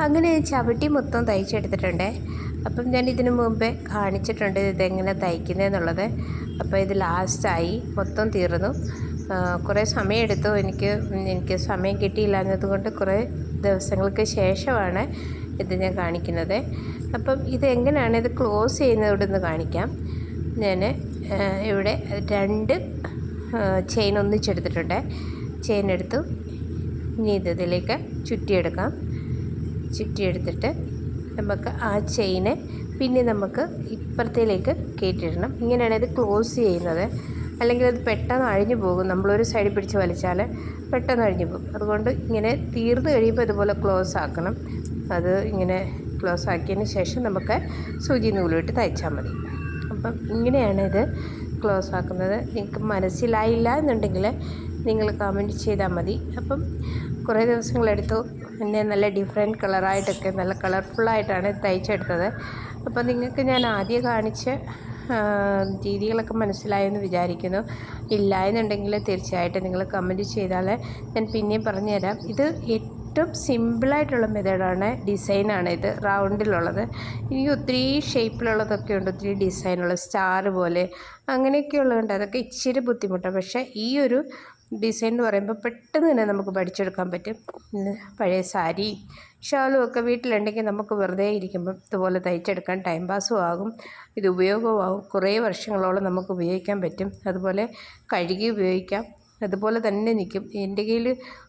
അങ്ങനെ ചവിട്ടി മൊത്തം തയ്ച്ചെടുത്തിട്ടുണ്ട്. അപ്പം ഞാൻ ഇതിനു മുമ്പേ കാണിച്ചിട്ടുണ്ട് ഇതെങ്ങനെ തയ്ക്കുന്നതെന്നുള്ളത്. അപ്പോൾ ഇത് ലാസ്റ്റായി, മൊത്തം തീർന്നു. കുറേ സമയമെടുത്തു. എനിക്ക് സമയം കിട്ടിയില്ലാഞ്ഞതുകൊണ്ട് കുറേ ദിവസങ്ങൾക്ക് ശേഷമാണ് ഇത് ഞാൻ കാണിക്കുന്നത്. അപ്പം ഇതെങ്ങനെയാണ് ഇത് ക്ലോസ് ചെയ്യുന്നതോടൊന്ന് കാണിക്കാം. ഞാൻ ഇവിടെ 2 ചെയിൻ ഒന്നിച്ചെടുത്തിട്ടുണ്ട്. ചെയിൻ എടുത്തു. ഇനി ഇതിലേക്ക് ചുറ്റിയെടുക്കാം. ചുറ്റിയെടുത്തിട്ട് നമുക്ക് ആ ചെയിന് പിന്നെ നമുക്ക് ഇപ്പുറത്തേക്ക് കയറ്റിയിടണം. ഇങ്ങനെയാണ് ഇത് ക്ലോസ് ചെയ്യുന്നത്. അല്ലെങ്കിൽ അത് പെട്ടെന്ന് അഴിഞ്ഞു പോകും. നമ്മളൊരു സൈഡിൽ പിടിച്ച് വലിച്ചാൽ പെട്ടെന്ന് അഴിഞ്ഞു പോകും. അതുകൊണ്ട് ഇങ്ങനെ തീർന്നു കഴിയുമ്പോൾ ഇതുപോലെ ക്ലോസ് ആക്കണം. അത് ഇങ്ങനെ ക്ലോസ് ആക്കിയതിന് ശേഷം നമുക്ക് സൂചി നൂലിട്ട് തയ്ച്ചാൽ മതി. അപ്പം ഇങ്ങനെയാണ് ഇത് ക്ലോസ് ആക്കുന്നത്. നിങ്ങൾക്ക് മനസ്സിലായില്ല എന്നുണ്ടെങ്കിൽ നിങ്ങൾ കമൻറ്റ് ചെയ്താൽ മതി. അപ്പം കുറേ ദിവസങ്ങളെടുത്തു. പിന്നെ നല്ല ഡിഫറെൻറ്റ് കളറായിട്ടൊക്കെ നല്ല കളർഫുള്ളായിട്ടാണ് തയ്ച്ചെടുത്തത്. അപ്പോൾ നിങ്ങൾക്ക് ഞാൻ ആദ്യം കാണിച്ച രീതികളൊക്കെ മനസ്സിലായെന്ന് വിചാരിക്കുന്നു. ഇല്ല എന്നുണ്ടെങ്കിൽ തീർച്ചയായിട്ടും നിങ്ങൾ കമൻറ്റ് ചെയ്താൽ ഞാൻ പിന്നെയും പറഞ്ഞു തരാം. ഇത് ഏറ്റവും സിമ്പിളായിട്ടുള്ള മെത്തേഡാണ്. ഡിസൈനാണ് ഇത്, റൗണ്ടിലുള്ളത്. എനിക്ക് ഒത്തിരി ഷേപ്പിലുള്ളതൊക്കെ ഉണ്ട്, ഒത്തിരി ഡിസൈനുള്ള സ്റ്റാർ പോലെ അങ്ങനെയൊക്കെ ഉള്ളതുണ്ട്. അതൊക്കെ ഇച്ചിരി ബുദ്ധിമുട്ടാണ്. പക്ഷേ ഈ ഒരു ഡിസൈൻ എന്ന് പറയുമ്പോൾ പെട്ടെന്ന് തന്നെ നമുക്ക് പഠിച്ചെടുക്കാൻ പറ്റും. പഴയ സാരി ഷാളും ഒക്കെ വീട്ടിലുണ്ടെങ്കിൽ നമുക്ക് വെറുതെ ഇരിക്കുമ്പം ഇതുപോലെ തയ്ച്ചെടുക്കാൻ ടൈം പാസ്സും ആകും, ഇത് ഉപയോഗമാകും. കുറേ വർഷങ്ങളോളം നമുക്ക് ഉപയോഗിക്കാൻ പറ്റും. അതുപോലെ കഴുകി ഉപയോഗിക്കാം. അതുപോലെ തന്നെ നിൽക്കും. എൻ്റെ കയ്യിൽ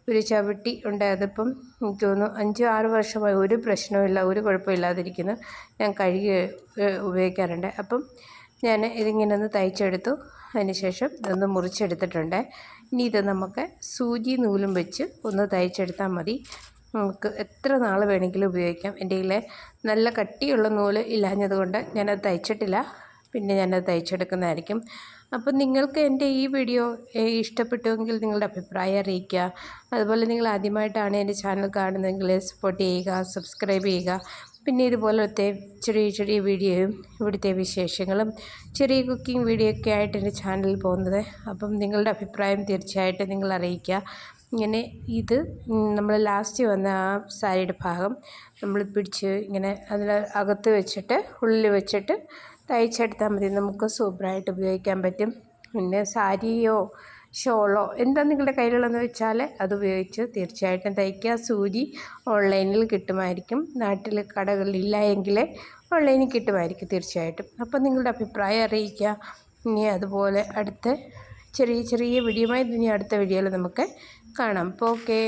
ഒരു ചവിട്ടി ഉണ്ട്. അതിപ്പം എനിക്ക് തോന്നുന്നു 5-6 വർഷമായി ഒരു പ്രശ്നവുമില്ല, ഒരു കുഴപ്പമില്ലാതിരിക്കുന്നു. ഞാൻ കഴുകി ഉപയോഗിക്കാറുണ്ട്. അപ്പം ഞാൻ ഇതിങ്ങനെ ഒന്ന് തയ്ച്ചെടുത്തു. അതിന് ശേഷം ഇതൊന്ന് മുറിച്ചെടുത്തിട്ടുണ്ട്. ഇനി ഇത് നമുക്ക് സൂചി നൂലും വെച്ച് ഒന്ന് തയ്ച്ചെടുത്താൽ മതി. നമുക്ക് എത്ര നാൾ വേണമെങ്കിലും ഉപയോഗിക്കാം. എൻ്റെ കയ്യിൽ നല്ല കട്ടിയുള്ള നൂല് ഇല്ലാഞ്ഞതുകൊണ്ട് ഞാനത് തയ്ച്ചിട്ടില്ല. പിന്നെ ഞാനത് തയ്ച്ചെടുക്കുന്നതായിരിക്കും. അപ്പം നിങ്ങൾക്ക് എൻ്റെ ഈ വീഡിയോ ഇഷ്ടപ്പെട്ടുവെങ്കിൽ നിങ്ങളുടെ അഭിപ്രായം അറിയിക്കുക. അതുപോലെ നിങ്ങൾ ആദ്യമായിട്ടാണ് എൻ്റെ ചാനൽ കാണുന്നതെങ്കിൽ സപ്പോർട്ട് ചെയ്യുക, സബ്സ്ക്രൈബ് ചെയ്യുക. പിന്നെ ഇതുപോലത്തെ ചെറിയ ചെറിയ വീഡിയോയും ഇവിടുത്തെ വിശേഷങ്ങളും ചെറിയ കുക്കിംഗ് വീഡിയോ ഒക്കെ ആയിട്ട് എൻ്റെ ചാനലിൽ പോകുന്നത്. അപ്പം നിങ്ങളുടെ അഭിപ്രായം തീർച്ചയായിട്ടും നിങ്ങൾ അറിയിക്കുക. ഇങ്ങനെ ഇത് നമ്മൾ ലാസ്റ്റ് വന്ന ആ സാരിയുടെ ഭാഗം നമ്മൾ പിടിച്ച് ഇങ്ങനെ അതിൽ അകത്ത് വെച്ചിട്ട് ഉള്ളിൽ വെച്ചിട്ട് തയ്ച്ചെടുത്താൽ മതി. നമുക്ക് സൂപ്പറായിട്ട് ഉപയോഗിക്കാൻ പറ്റും. പിന്നെ സാരിയോ ഷോളോ എന്താ നിങ്ങളുടെ കയ്യിലുള്ളതെന്ന് വെച്ചാൽ അത് ഉപയോഗിച്ച് തീർച്ചയായിട്ടും തയ്ക്കുക. സൂചി ഓൺലൈനിൽ കിട്ടുമായിരിക്കും. നാട്ടിൽ കടകളിലില്ല എങ്കിൽ ഓൺലൈനിൽ കിട്ടുമായിരിക്കും തീർച്ചയായിട്ടും. അപ്പം നിങ്ങളുടെ അഭിപ്രായം അറിയിക്കുക. ഇനി അതുപോലെ അടുത്ത ചെറിയ ചെറിയ വീഡിയോയുമായി ഇനി അടുത്ത വീഡിയോയിൽ നമുക്ക് കാണാം. അപ്പോൾ ഓക്കേ.